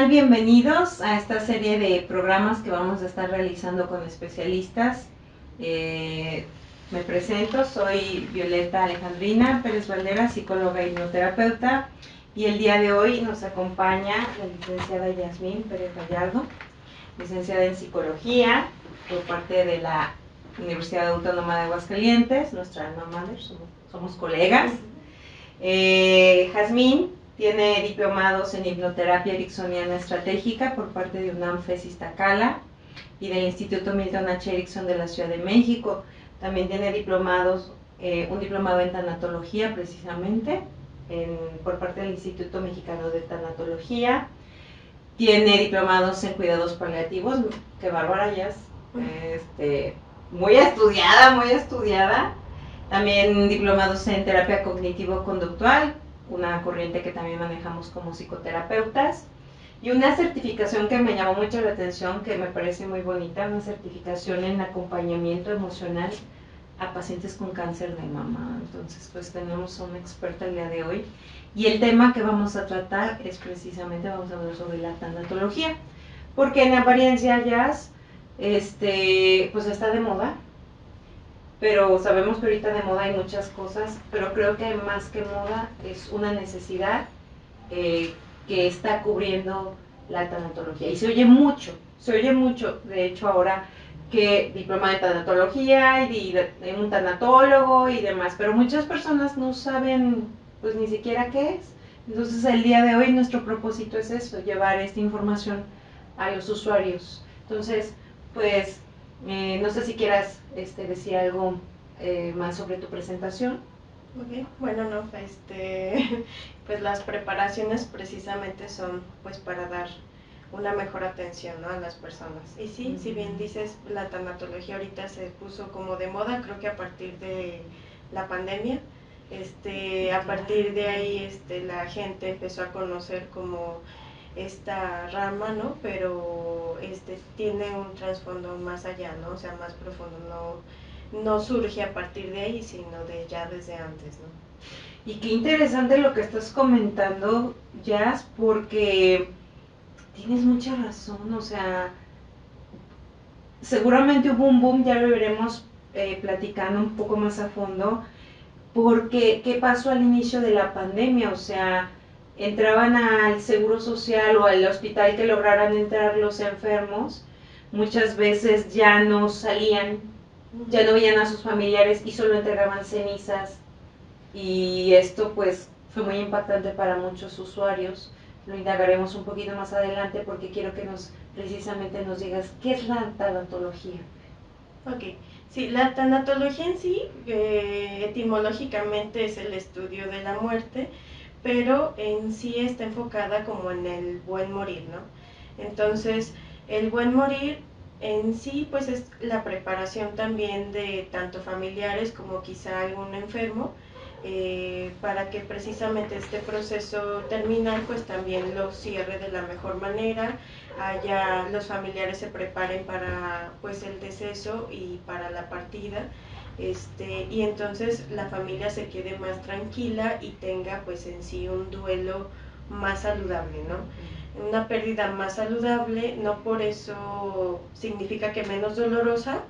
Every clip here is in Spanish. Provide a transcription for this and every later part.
Bienvenidos a esta serie de programas que vamos a estar realizando con especialistas. Me presento, soy Violeta Alejandrina Pérez Valdera, psicóloga y hipnoterapeuta, y el día de hoy nos acompaña la licenciada Yasmín Pérez Gallardo, licenciada en psicología por parte de la Universidad Autónoma de Aguascalientes, nuestra alma mater, somos colegas. Jazmín tiene diplomados en hipnoterapia ericksoniana estratégica por parte de UNAM FES Iztacala y del Instituto Milton H. Erickson de la Ciudad de México. También tiene diplomados, un diplomado en tanatología precisamente por parte del Instituto Mexicano de Tanatología. Tiene diplomados en cuidados paliativos, que bárbara, ya es muy estudiada, muy estudiada. También diplomados en terapia cognitivo-conductual, una corriente que también manejamos como psicoterapeutas, y una certificación que me llamó mucho la atención, que me parece muy bonita, una certificación en acompañamiento emocional a pacientes con cáncer de mama. Entonces, pues tenemos a una experta el día de hoy, y el tema que vamos a tratar es precisamente, vamos a hablar sobre la tanatología, porque en apariencia jazz, pues está de moda, pero sabemos que ahorita de moda hay muchas cosas, pero creo que más que moda es una necesidad que está cubriendo la tanatología. Y se oye mucho, de hecho ahora que diploma de tanatología y de un tanatólogo y demás, pero muchas personas no saben pues ni siquiera qué es. Entonces el día de hoy nuestro propósito es eso, llevar esta información a los usuarios. Entonces, pues no sé si quieras decir algo más sobre tu presentación. Okay. Bueno, no, pues las preparaciones precisamente son pues para dar una mejor atención, ¿no?, a las personas. Y sí, si bien dices, la tanatología ahorita se puso como de moda, creo que a partir de la pandemia, a partir de ahí la gente empezó a conocer como esta rama, ¿no? Pero tiene un trasfondo más allá, ¿no? O sea, más profundo, no surge a partir de ahí, sino ya desde antes, ¿no? Y qué interesante lo que estás comentando, Jazz, porque tienes mucha razón, o sea, seguramente hubo un boom, ya lo veremos platicando un poco más a fondo, porque ¿qué pasó al inicio de la pandemia? O sea, entraban al seguro social o al hospital que lograran entrar los enfermos, muchas veces ya no salían, ya no veían a sus familiares y solo entregaban cenizas, y esto pues fue muy impactante para muchos usuarios. Lo indagaremos un poquito más adelante porque quiero que precisamente nos digas qué es la tanatología. Ok, sí, la tanatología en sí, etimológicamente es el estudio de la muerte, pero en sí está enfocada como en el buen morir, ¿no? Entonces, el buen morir en sí, pues es la preparación también de tanto familiares como quizá algún enfermo, para que precisamente este proceso terminal pues también lo cierre de la mejor manera, allá los familiares se preparen para pues el deceso y para la partida, y entonces la familia se quede más tranquila y tenga pues en sí un duelo más saludable, ¿no? Una pérdida más saludable, no por eso significa que menos dolorosa,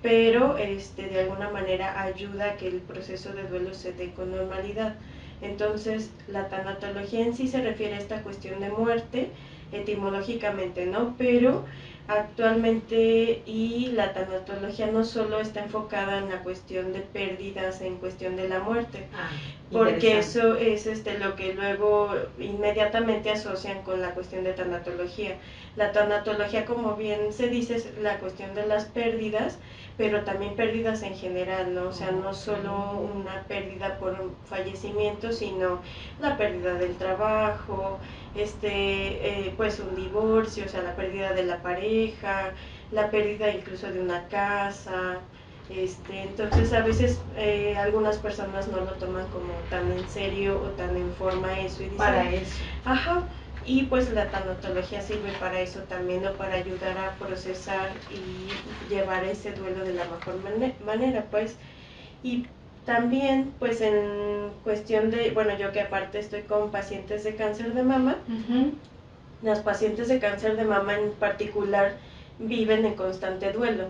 pero de alguna manera ayuda a que el proceso de duelo se dé con normalidad. Entonces, la tanatología en sí se refiere a esta cuestión de muerte, etimológicamente, ¿no? Pero actualmente, y la tanatología no solo está enfocada en la cuestión de pérdidas, en cuestión de la muerte, porque eso es lo que luego inmediatamente asocian con la cuestión de tanatología. La tanatología, como bien se dice, es la cuestión de las pérdidas, pero también pérdidas en general, ¿no? O sea, no solo una pérdida por un fallecimiento, sino la pérdida del trabajo, pues un divorcio, o sea, la pérdida de la pareja, la pérdida incluso de una casa. Entonces a veces algunas personas no lo toman como tan en serio o tan en forma eso y dicen, para eso. Ajá, y pues la tanatología sirve para eso también, ¿no? Para ayudar a procesar y llevar ese duelo de la mejor manera, pues. Y también, pues en cuestión de, bueno, yo que aparte estoy con pacientes de cáncer de mama, Las pacientes de cáncer de mama en particular viven en constante duelo.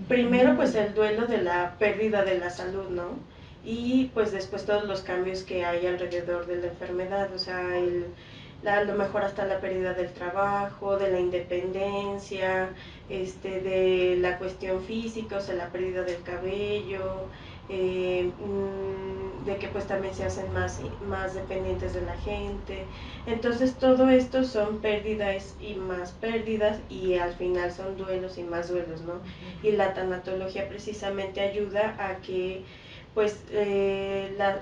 Primero pues el duelo de la pérdida de la salud, ¿no? Y pues después todos los cambios que hay alrededor de la enfermedad, o sea, a lo mejor hasta la pérdida del trabajo, de la independencia, de la cuestión física, o sea, la pérdida del cabello, de que pues también se hacen más dependientes de la gente. Entonces todo esto son pérdidas y más pérdidas y al final son duelos y más duelos, ¿no? Y la tanatología precisamente ayuda a que pues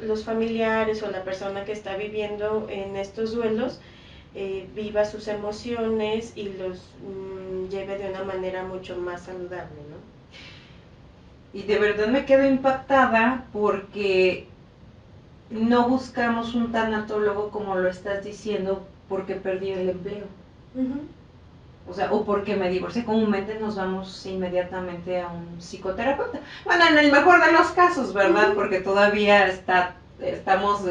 los familiares o la persona que está viviendo en estos duelos viva sus emociones y los lleve de una manera mucho más saludable, ¿no? Y de verdad me quedo impactada porque no buscamos un tanatólogo como lo estás diciendo porque perdí el empleo. O sea, o porque me divorcié. Comúnmente nos vamos inmediatamente a un psicoterapeuta. Bueno, en el mejor de los casos, ¿verdad? Porque todavía estamos,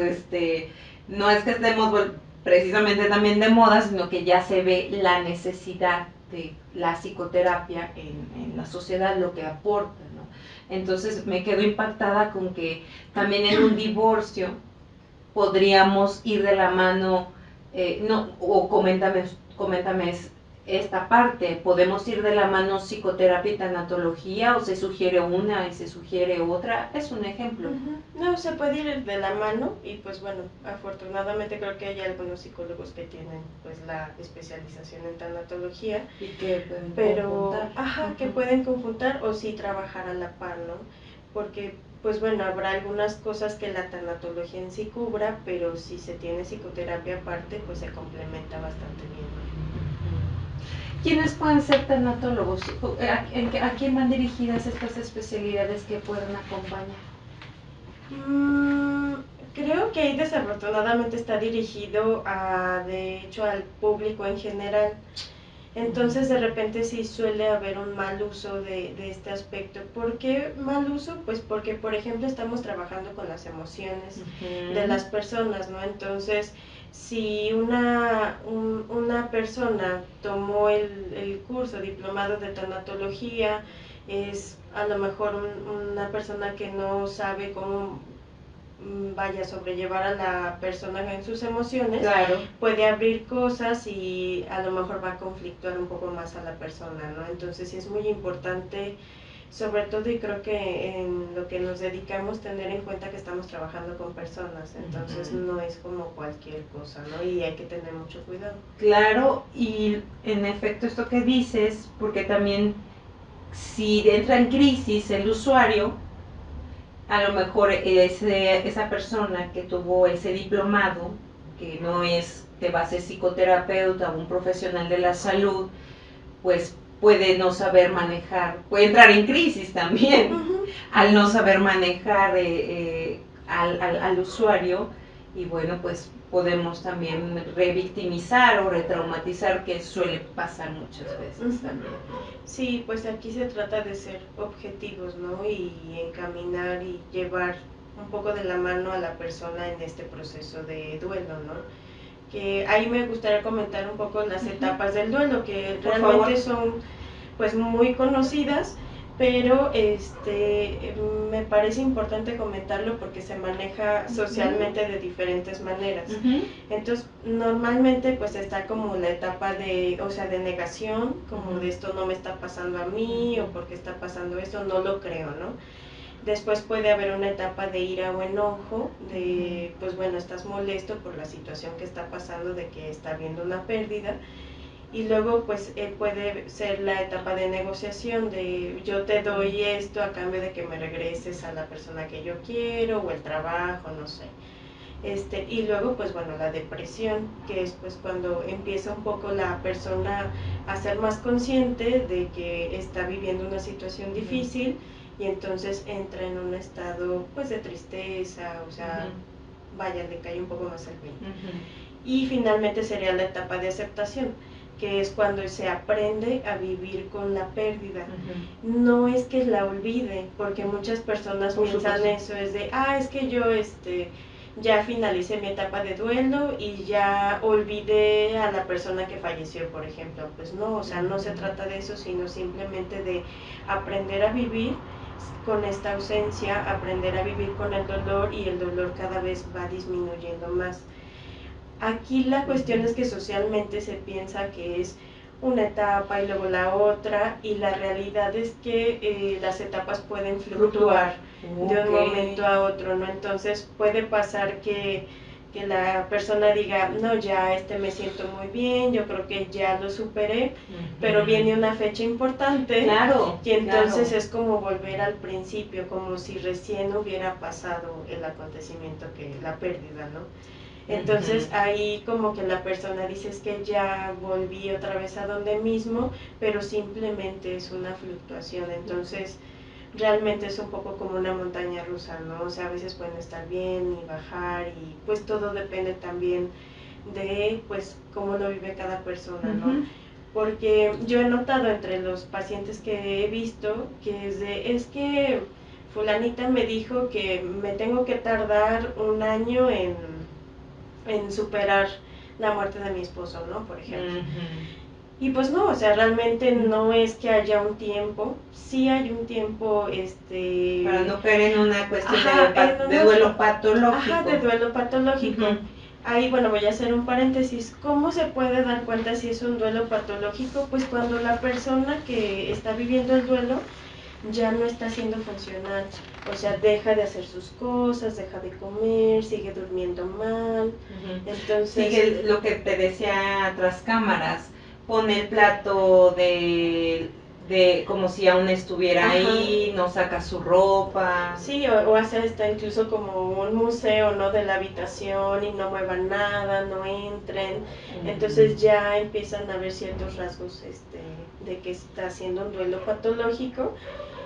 no es que estemos precisamente también de moda, sino que ya se ve la necesidad de la psicoterapia en la sociedad, lo que aporta, ¿no? Entonces me quedo impactada con que también en un divorcio podríamos ir de la mano, no, o coméntame esta parte, podemos ir de la mano psicoterapia y tanatología, o se sugiere una y se sugiere otra, es un ejemplo. No, se puede ir de la mano y pues bueno, afortunadamente creo que hay algunos psicólogos que tienen pues la especialización en tanatología y que pueden conjuntar. Que pueden conjuntar o sí trabajar a la par, ¿no? Porque pues bueno, habrá algunas cosas que la tanatología en sí cubra, pero si se tiene psicoterapia aparte, pues se complementa bastante bien, ¿no? ¿Quiénes pueden ser tanatólogos? ¿A quién van dirigidas estas especialidades que pueden acompañar? Creo que ahí desafortunadamente está dirigido de hecho al público en general. Entonces de repente sí suele haber un mal uso de este aspecto. ¿Por qué mal uso? Pues porque por ejemplo estamos trabajando con las emociones de las personas, ¿no? Entonces si una persona tomó el curso diplomado de tanatología, es a lo mejor una persona que no sabe cómo vaya a sobrellevar a la persona en sus emociones, claro, puede abrir cosas y a lo mejor va a conflictuar un poco más a la persona, ¿no? Entonces sí es muy importante, sobre todo, y creo que en lo que nos dedicamos, tener en cuenta que estamos trabajando con personas, entonces no es como cualquier cosa, ¿no? Y hay que tener mucho cuidado. Claro, y en efecto esto que dices, porque también si entra en crisis el usuario, a lo mejor esa persona que tuvo ese diplomado, que no es de base psicoterapeuta o un profesional de la salud, pues puede no saber manejar, puede entrar en crisis también al no saber manejar al usuario, y bueno, pues podemos también revictimizar o retraumatizar, que suele pasar muchas veces también. Sí, pues aquí se trata de ser objetivos, ¿no? Y encaminar y llevar un poco de la mano a la persona en este proceso de duelo, ¿no? Que ahí me gustaría comentar un poco las etapas del duelo, que realmente son pues muy conocidas, pero me parece importante comentarlo porque se maneja socialmente de diferentes maneras. Entonces, normalmente pues está como la etapa de negación, como de esto no me está pasando a mí, o porque está pasando esto, no lo creo, ¿no? Después puede haber una etapa de ira o enojo, de pues bueno, estás molesto por la situación que está pasando, de que está habiendo una pérdida. Y luego pues puede ser la etapa de negociación, de yo te doy esto a cambio de que me regreses a la persona que yo quiero, o el trabajo, no sé. Y luego pues bueno, la depresión, que es pues cuando empieza un poco la persona a ser más consciente de que está viviendo una situación difícil, y entonces entra en un estado pues de tristeza, o sea, vaya, le cae un poco más el 20. Y finalmente sería la etapa de aceptación, que es cuando se aprende a vivir con la pérdida. No es que la olvide, porque muchas personas piensan eso, es de, es que yo ya finalicé mi etapa de duelo y ya olvidé a la persona que falleció, por ejemplo. Pues no, o sea, no se trata de eso, sino simplemente de aprender a vivir con esta ausencia, aprender a vivir con el dolor, y el dolor cada vez va disminuyendo más. Aquí la cuestión es que socialmente se piensa que es una etapa y luego la otra, y la realidad es que las etapas pueden fluctuar de un momento a otro, ¿no? Entonces puede pasar que la persona diga, no, ya me siento muy bien, yo creo que ya lo superé, pero viene una fecha importante, claro, y entonces es como volver al principio, como si recién hubiera pasado el acontecimiento, que la pérdida, ¿no? Entonces ahí como que la persona dice, es que ya volví otra vez a donde mismo, pero simplemente es una fluctuación. Entonces realmente es un poco como una montaña rusa, ¿no? O sea, a veces pueden estar bien y bajar, y pues todo depende también de pues cómo lo vive cada persona, ¿no? Porque yo he notado entre los pacientes que he visto que es que fulanita me dijo que me tengo que tardar un año en superar la muerte de mi esposo, ¿no? Por ejemplo. Y pues no, o sea, realmente no es que haya un tiempo, sí hay un tiempo, para no caer en una cuestión de duelo patológico. Ajá, de duelo patológico. Ahí, bueno, voy a hacer un paréntesis. ¿Cómo se puede dar cuenta si es un duelo patológico? Pues cuando la persona que está viviendo el duelo ya no está siendo funcional, o sea, deja de hacer sus cosas, deja de comer, sigue durmiendo mal, entonces... Sigue lo que te decía tras cámaras, pone el plato de como si aún estuviera ahí, no saca su ropa. Sí, o hace hasta incluso como un museo, ¿no? De la habitación, y no muevan nada, no entren, entonces ya empiezan a ver ciertos rasgos de que está haciendo un duelo patológico.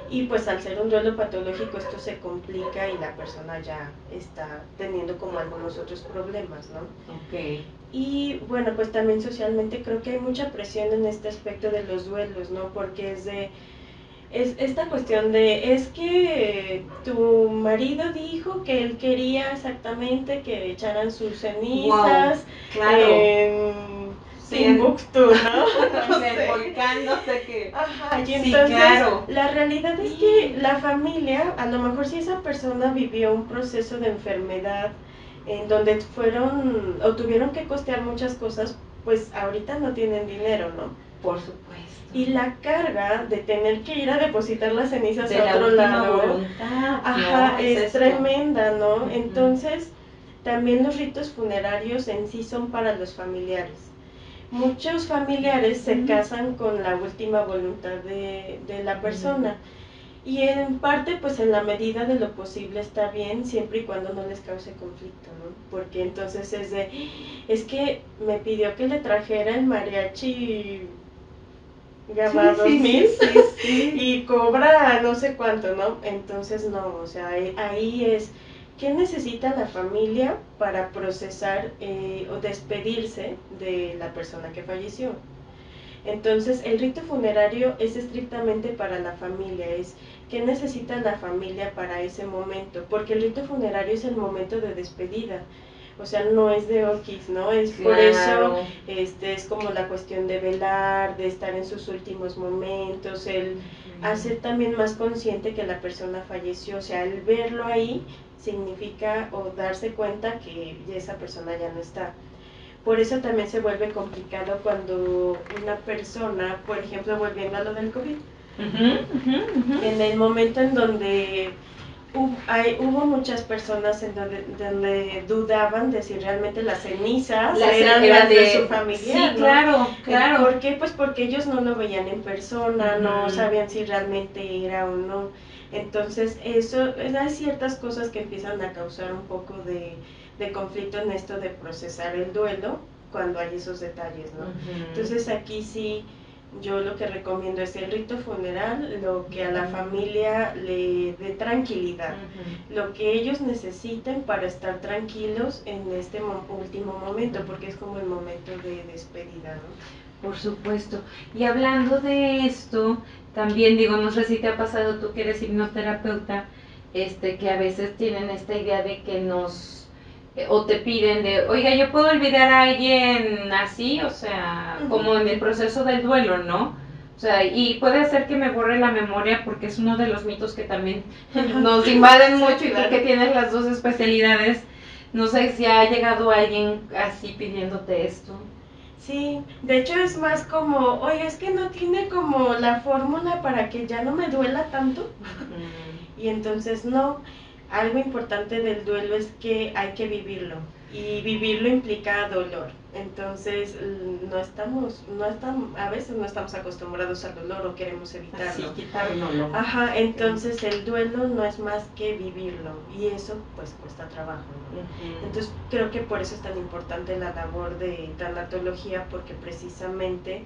Y pues al ser un duelo patológico esto se complica y la persona ya está teniendo como algunos otros problemas, ¿no? Okay. Y bueno, pues también socialmente creo que hay mucha presión en este aspecto de los duelos, ¿no? Porque es esta cuestión de, es que tu marido dijo que él quería exactamente que echaran sus cenizas, claro, Timbuktu, ¿no? No sé. El volcán, no sé qué. Ajá, y sí, entonces claro. La realidad es que la familia, a lo mejor si esa persona vivió un proceso de enfermedad en donde fueron o tuvieron que costear muchas cosas, pues ahorita no tienen dinero, ¿no? Por supuesto. Y la carga de tener que ir a depositar las cenizas de a otro lado, voluntad, ajá, ¿no? es tremenda, ¿no? Entonces, también los ritos funerarios en sí son para los familiares. Muchos familiares se casan con la última voluntad de la persona, y en parte pues en la medida de lo posible está bien, siempre y cuando no les cause conflicto, ¿no? Porque entonces es que me pidió que le trajera el mariachi Gama 2000 y cobra no sé cuánto, ¿no? Entonces no, o sea, ahí es ¿qué necesita la familia para procesar o despedirse de la persona que falleció? Entonces, el rito funerario es estrictamente para la familia, es ¿qué necesita la familia para ese momento? Porque el rito funerario es el momento de despedida, o sea, no es de orquis, ¿no? Es por eso, es como la cuestión de velar, de estar en sus últimos momentos, el hacer también más consciente que la persona falleció, o sea, el verlo ahí significa o darse cuenta que esa persona ya no está. Por eso también se vuelve complicado cuando una persona, por ejemplo, volviendo a lo del COVID, en el momento en donde hubo muchas personas en donde dudaban de si realmente las cenizas eran las de su familiar, sí, ¿no? Claro. ¿Por qué? Pues porque ellos no lo veían en persona, no sabían si realmente era o no. Entonces, hay ciertas cosas que empiezan a causar un poco de conflicto en esto de procesar el duelo cuando hay esos detalles, ¿no? Entonces, aquí sí, yo lo que recomiendo es el rito funeral, lo que a la familia le dé tranquilidad, lo que ellos necesiten para estar tranquilos en este último momento, porque es como el momento de despedida, ¿no? Por supuesto. Y hablando de esto, también digo, no sé si te ha pasado tú que eres hipnoterapeuta, que a veces tienen esta idea de que nos o te piden de, oiga, yo puedo olvidar a alguien así, o sea, como en el proceso del duelo, ¿no? O sea, y puede hacer que me borre la memoria porque es uno de los mitos que también nos invaden mucho, y tú que tienes las dos especialidades, no sé si ha llegado alguien así pidiéndote esto. Sí, de hecho es más como, oye, es que no tiene como la fórmula para que ya no me duela tanto. Y entonces no, algo importante del duelo es que hay que vivirlo y vivirlo implica dolor. Entonces a veces no estamos acostumbrados al dolor o queremos evitarlo. Sí, quitárnoslo. Ajá, entonces el duelo no es más que vivirlo y eso pues cuesta trabajo, ¿no? Entonces creo que por eso es tan importante la labor de tanatología, porque precisamente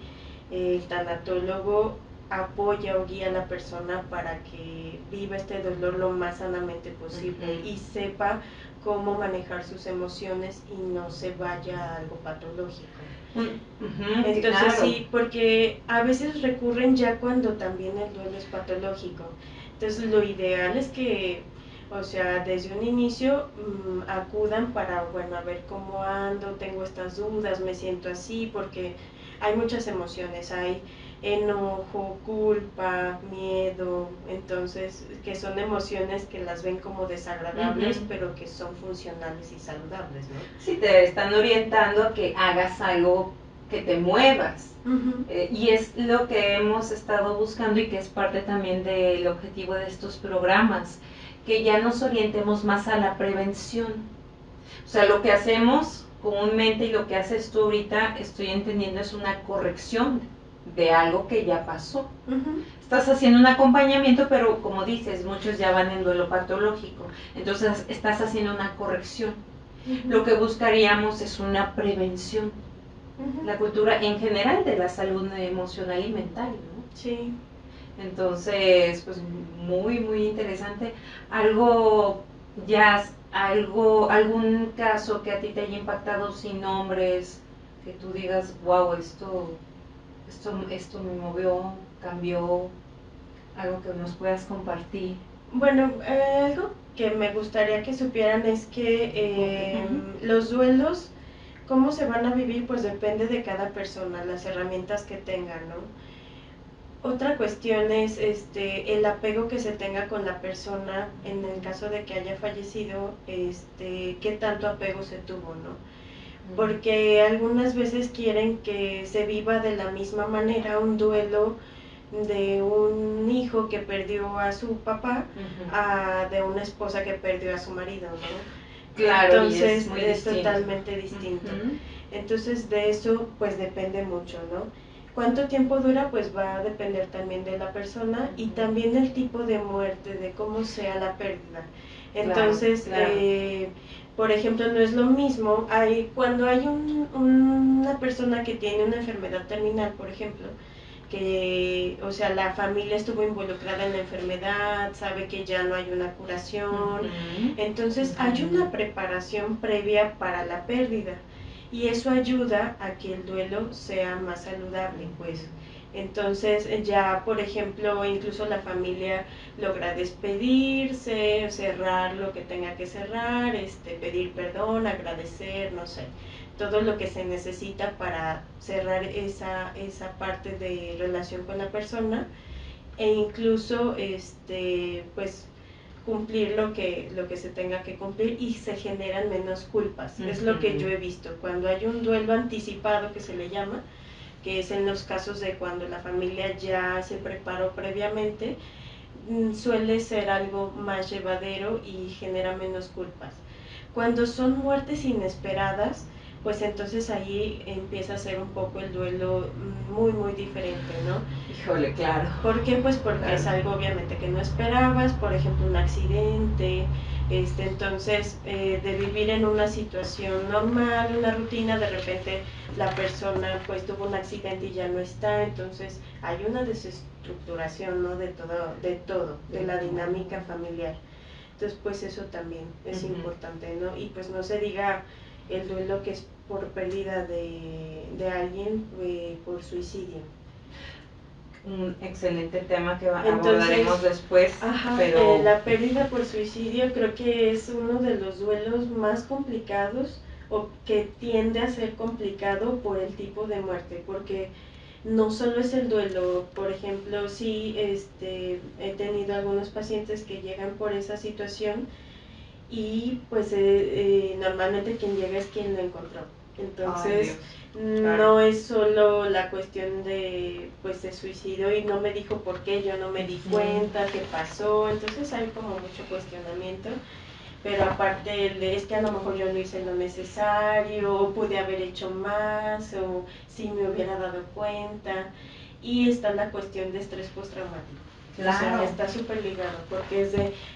el tanatólogo apoya o guía a la persona para que viva este dolor lo más sanamente posible y sepa cómo manejar sus emociones y no se vaya a algo patológico. Entonces claro. Sí, porque a veces recurren ya cuando también el duelo es patológico. Entonces lo ideal es que, o sea, desde un inicio acudan para, bueno, a ver cómo ando, tengo estas dudas, me siento así, porque hay muchas emociones, hay enojo, culpa, miedo, entonces que son emociones que las ven como desagradables, pero que son funcionales y saludables, ¿no? Sí, te están orientando a que hagas algo, que te muevas. Y es lo que hemos estado buscando y que es parte también del objetivo de estos programas, que ya nos orientemos más a la prevención. O sea, lo que hacemos comúnmente y lo que haces tú ahorita, estoy entendiendo, es una corrección de algo que ya pasó. Estás haciendo un acompañamiento, pero como dices, muchos ya van en duelo patológico. Entonces estás haciendo una corrección. Lo que buscaríamos es una prevención. La cultura en general de la salud emocional y mental, ¿no? Sí. Entonces, pues muy, muy interesante. Algún caso que a ti te haya impactado sin nombres, que tú digas, wow, esto me movió, cambió, algo que nos puedas compartir. Bueno, algo que me gustaría que supieran es que los duelos, cómo se van a vivir, pues depende de cada persona, las herramientas que tengan, ¿no? Otra cuestión es el apego que se tenga con la persona en el caso de que haya fallecido, qué tanto apego se tuvo, ¿no? Porque algunas veces quieren que se viva de la misma manera un duelo de un hijo que perdió a su papá a de una esposa que perdió a su marido, ¿no? Claro, entonces y es totalmente distinto. Entonces de eso pues depende mucho, ¿no? ¿Cuánto tiempo dura? Pues va a depender también de la persona y también del tipo de muerte, de cómo sea la pérdida. Entonces, claro. Por ejemplo, no es lo mismo, cuando hay una persona que tiene una enfermedad terminal, por ejemplo, que, o sea, la familia estuvo involucrada en la enfermedad, sabe que ya no hay una curación, entonces hay una preparación previa para la pérdida y eso ayuda a que el duelo sea más saludable, pues. Entonces ya, por ejemplo, incluso la familia logra despedirse, cerrar lo que tenga que cerrar, pedir perdón, agradecer, no sé, todo lo que se necesita para cerrar esa parte de relación con la persona e incluso pues cumplir lo que se tenga que cumplir y se generan menos culpas. Es lo que yo he visto. Cuando hay un duelo anticipado que se le llama, que es en los casos de cuando la familia ya se preparó previamente, suele ser algo más llevadero y genera menos culpas. Cuando son muertes inesperadas, pues entonces ahí empieza a ser un poco el duelo muy, muy diferente, ¿no? Híjole, claro. ¿Por qué? Pues porque claro. es algo obviamente que no esperabas, por ejemplo un accidente, entonces de vivir en una situación normal, una rutina, de repente la persona pues tuvo un accidente y ya no está, entonces hay una desestructuración, ¿no? De la dinámica familiar. Entonces pues eso también es importante, ¿no? Y pues no se diga el duelo que es por pérdida de alguien por suicidio. un excelente tema que Entonces, abordaremos después, pero la pérdida por suicidio creo que es uno de los duelos más complicados o que tiende a ser complicado por el tipo de muerte, porque no solo es el duelo. Por ejemplo, sí, he tenido algunos pacientes que llegan por esa situación y pues normalmente quien llega es quien lo encontró. Entonces, no es solo la cuestión de pues de suicidio y no me dijo por qué, yo no me di cuenta, qué pasó. Entonces hay como mucho cuestionamiento, pero aparte es que a lo mejor yo no hice lo necesario, o pude haber hecho más, o si me hubiera dado cuenta. Y está la cuestión de estrés postraumático. Claro. O sea, está súper ligado, porque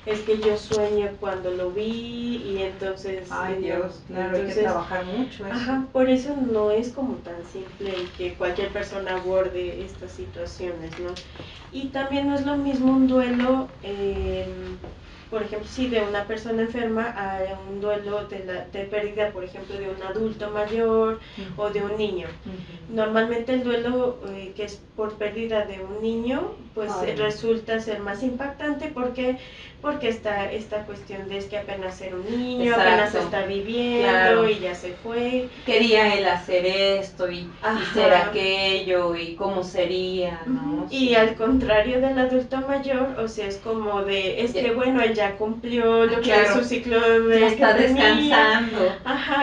es que yo sueño cuando lo vi y entonces... Ay, Dios, claro, entonces, hay que trabajar mucho eso. Por eso no es como tan simple que cualquier persona aborde estas situaciones, ¿no? Y también no es lo mismo un duelo, por ejemplo, si de una persona enferma a un duelo de pérdida, por ejemplo, de un adulto mayor o de un niño. Normalmente el duelo que es por pérdida de un niño, pues resulta ser más impactante porque esta cuestión de es que apenas era un niño, apenas está viviendo y ya se fue. Quería él hacer esto y ser aquello y cómo sería, ¿no? Y al contrario del adulto mayor, o sea, es como de, es que bueno, él ya cumplió lo que es su ciclo de ya está descansando.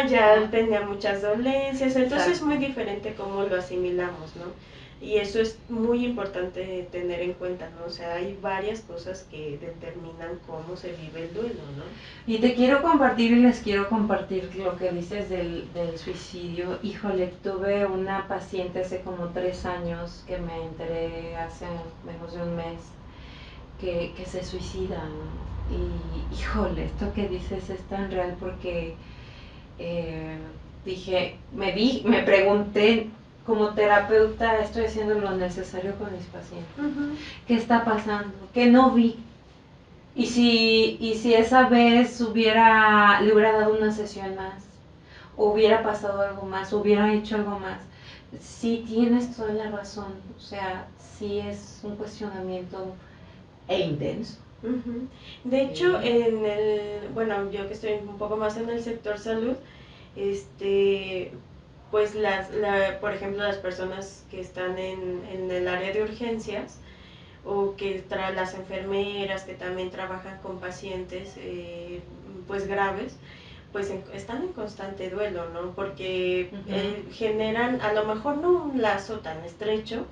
Ya tenía muchas dolencias, entonces es muy diferente cómo lo asimilamos, ¿no? Y eso es muy importante tener en cuenta, ¿no? O sea, hay varias cosas que determinan cómo se vive el duelo, ¿no? Y te quiero compartir y les quiero compartir lo que dices del suicidio. Híjole, tuve una paciente hace como 3 años que me enteré hace menos de un mes que se suicida, ¿no? Y híjole, esto que dices es tan real porque me pregunté, como terapeuta estoy haciendo lo necesario con mis pacientes. ¿Qué está pasando? ¿Qué no vi? Y si esa vez le hubiera dado una sesión más, hubiera pasado algo más, hubiera hecho algo más. Sí tienes toda la razón, o sea, sí es un cuestionamiento intenso. De hecho, bueno, yo que estoy un poco más en el sector salud, pues por ejemplo, las personas que están en el área de urgencias, o que las enfermeras que también trabajan con pacientes pues graves, pues están en constante duelo, ¿no? Porque generan a lo mejor no un lazo tan estrecho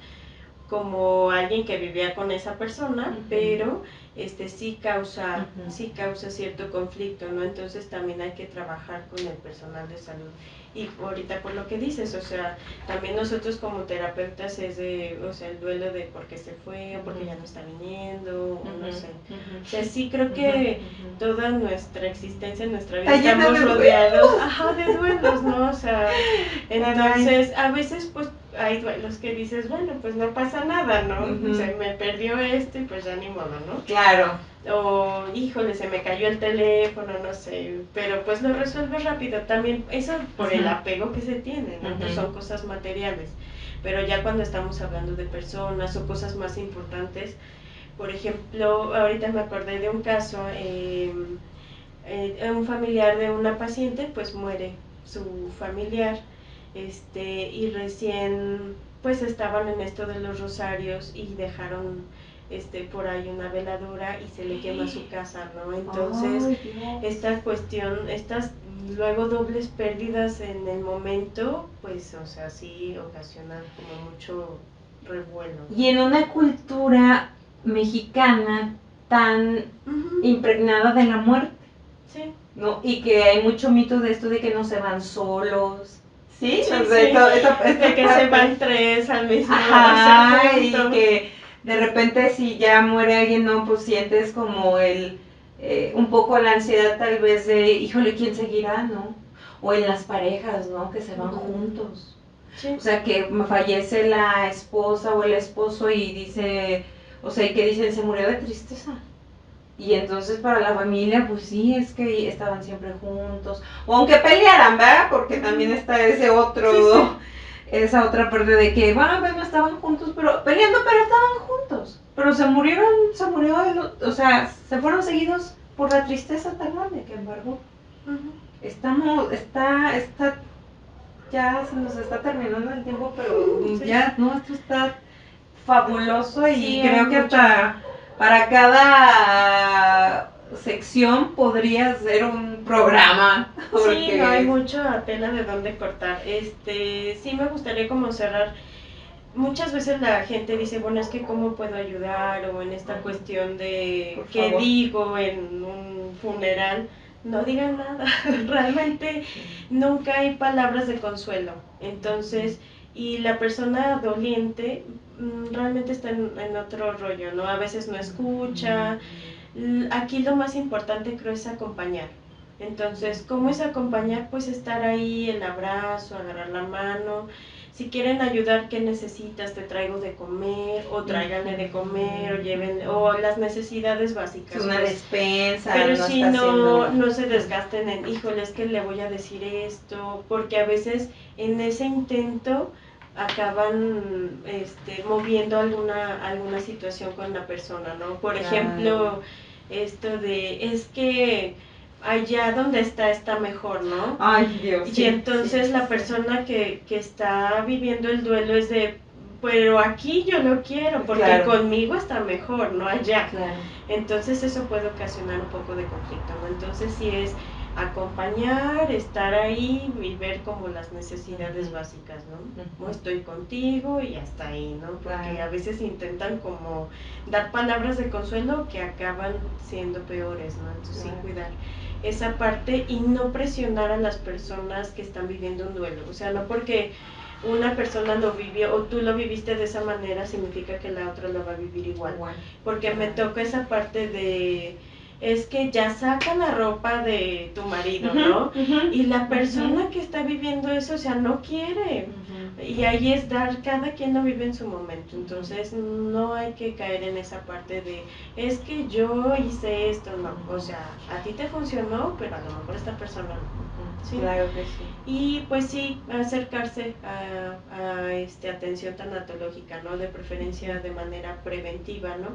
como alguien que vivía con esa persona, pero sí causa cierto conflicto, ¿no? Entonces también hay que trabajar con el personal de salud. Y ahorita por lo que dices, o sea, también nosotros como terapeutas es o sea, el duelo de por qué se fue, o porque ya no está viniendo, o no sé. O sea, sí creo que toda nuestra existencia, nuestra vida, estamos rodeados de duelos, ¿no? O sea, entonces a veces pues hay duelos que dices, bueno, pues no pasa nada, ¿no? Se me perdió y pues ya ni modo, ¿no? Claro. O, híjole, se me cayó el teléfono, no sé, pero pues lo resuelves rápido. También eso por el apego que se tiene, ¿no? Pues son cosas materiales. Pero ya cuando estamos hablando de personas o cosas más importantes, por ejemplo, ahorita me acordé de un caso, un familiar de una paciente, pues muere su familiar, y recién pues estaban en esto de los rosarios y dejaron por ahí una veladora y se le quema su casa, ¿no? Entonces, esta cuestión, estas luego dobles pérdidas en el momento, pues, o sea, sí ocasionan como mucho revuelo. Y en una cultura mexicana tan impregnada de la muerte, ¿no? Y que hay mucho mito de esto de que no se van solos. Sí, de que se van 3 al mismo y que de repente si ya muere alguien, no, pues sientes como un poco la ansiedad tal vez de, híjole, ¿quién seguirá, no? O en las parejas, ¿no? Que se van juntos. O sea, que fallece la esposa o el esposo y dice, o sea, que dicen, se murió de tristeza. Y entonces para la familia, pues sí, es que estaban siempre juntos. O aunque pelearan, ¿verdad? Porque también está ese otro esa otra parte de que, bueno, estaban juntos, pero peleando, pero estaban juntos. Pero se murió, o sea, se fueron seguidos por la tristeza tan grande que embargó. Ya se nos está terminando el tiempo, pero sí. Ya, no, esto está fabuloso y sí, creo que hasta para cada sección podría ser un programa. Sí, no hay mucha tela de dónde cortar. Sí me gustaría como cerrar. Muchas veces la gente dice, bueno, es que cómo puedo ayudar, o en esta cuestión de qué digo en un funeral. No digan nada, realmente nunca hay palabras de consuelo. Entonces, y la persona doliente realmente está en otro rollo, ¿no? A veces no escucha. Aquí lo más importante creo es acompañar. Entonces, ¿cómo es acompañar? Pues estar ahí, el abrazo, agarrar la mano. Si quieren ayudar, ¿qué necesitas? Te traigo de comer, o tráiganle de comer, o lleven, o las necesidades básicas. Una pues, despensa. Pero no si no se desgasten en, híjole, es que le voy a decir esto, porque a veces en ese intento acaban moviendo alguna situación con la persona, ¿no? Por ejemplo, esto de, es que allá donde está mejor, ¿no? Ay, Dios. Y sí, entonces sí, la persona que está viviendo el duelo es de, pero aquí yo lo quiero, porque conmigo está mejor, no allá. Entonces eso puede ocasionar un poco de conflicto, ¿no? Entonces sí es acompañar, estar ahí y ver como las necesidades básicas, ¿no? No estoy contigo y hasta ahí, ¿no? Porque a veces intentan como dar palabras de consuelo que acaban siendo peores, ¿no? Entonces sí cuidar esa parte y no presionar a las personas que están viviendo un duelo. O sea, no porque una persona lo vivió o tú lo viviste de esa manera significa que la otra lo va a vivir igual. Porque me toca esa parte de, es que ya saca la ropa de tu marido, ¿no? Y la persona que está viviendo eso, o sea, no quiere. Y ahí es dar, cada quien lo vive en su momento. Entonces no hay que caer en esa parte de, es que yo hice esto, no. O sea, a ti te funcionó, pero a lo mejor esta persona no. ¿Sí? Claro que sí. Y pues sí, acercarse a atención tanatológica, ¿no? De preferencia de manera preventiva, ¿no?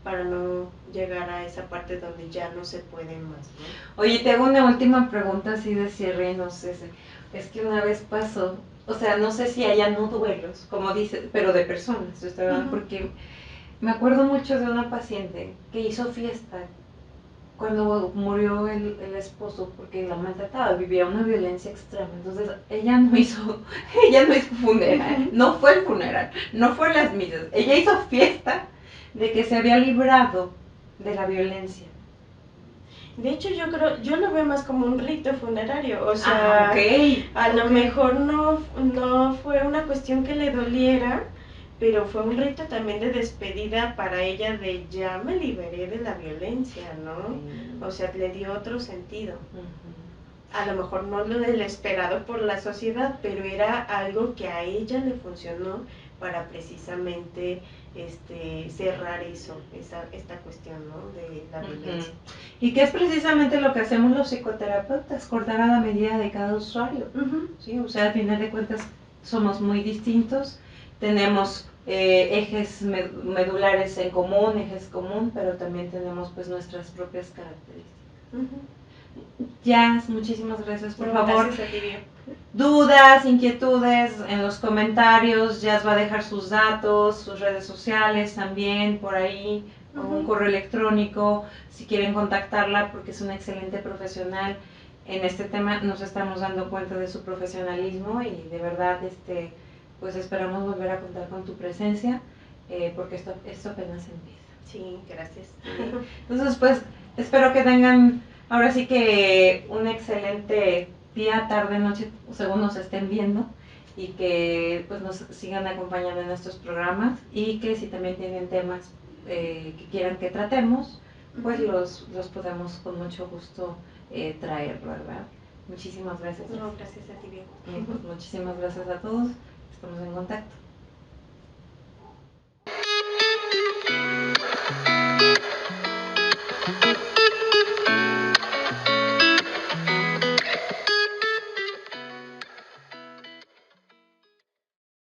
Para no llegar a esa parte donde ya no se puede más, ¿no? Oye, te hago una última pregunta así de cierre, no sé, es que una vez pasó, o sea, no sé si haya no duelos, como dices, pero de personas, yo estoy hablando, porque me acuerdo mucho de una paciente que hizo fiesta cuando murió el esposo porque la maltrataba, vivía una violencia extrema, entonces ella no hizo funeral, no fue el funeral, no fue las misas, ella hizo fiesta de que se había librado de la violencia. De hecho, yo lo veo más como un rito funerario, o sea, a lo mejor no fue una cuestión que le doliera, pero fue un rito también de despedida para ella de ya me liberé de la violencia, ¿no? O sea, le dio otro sentido. A lo mejor no lo del esperado por la sociedad, pero era algo que a ella le funcionó para precisamente cerrar esta cuestión, ¿no? De la violencia. Y que es precisamente lo que hacemos los psicoterapeutas, cortar a la medida de cada usuario. ¿Sí? O sea, al final de cuentas somos muy distintos, tenemos ejes medulares en común, pero también tenemos pues nuestras propias características. Jazz, muchísimas gracias, por favor. Gracias a ti, bien. Dudas, inquietudes en los comentarios, Jazz va a dejar sus datos, sus redes sociales también por ahí, o un correo electrónico, si quieren contactarla porque es una excelente profesional en este tema. Nos estamos dando cuenta de su profesionalismo y de verdad pues esperamos volver a contar con tu presencia porque esto apenas empieza. Sí, gracias. Entonces pues espero que tengan ahora sí que un excelente día, tarde, noche, según nos estén viendo, y que pues nos sigan acompañando en estos programas y que si también tienen temas que quieran que tratemos, pues los podemos con mucho gusto traer, ¿verdad? Muchísimas gracias. No, gracias a ti, bien. Pues muchísimas gracias a todos, estamos en contacto.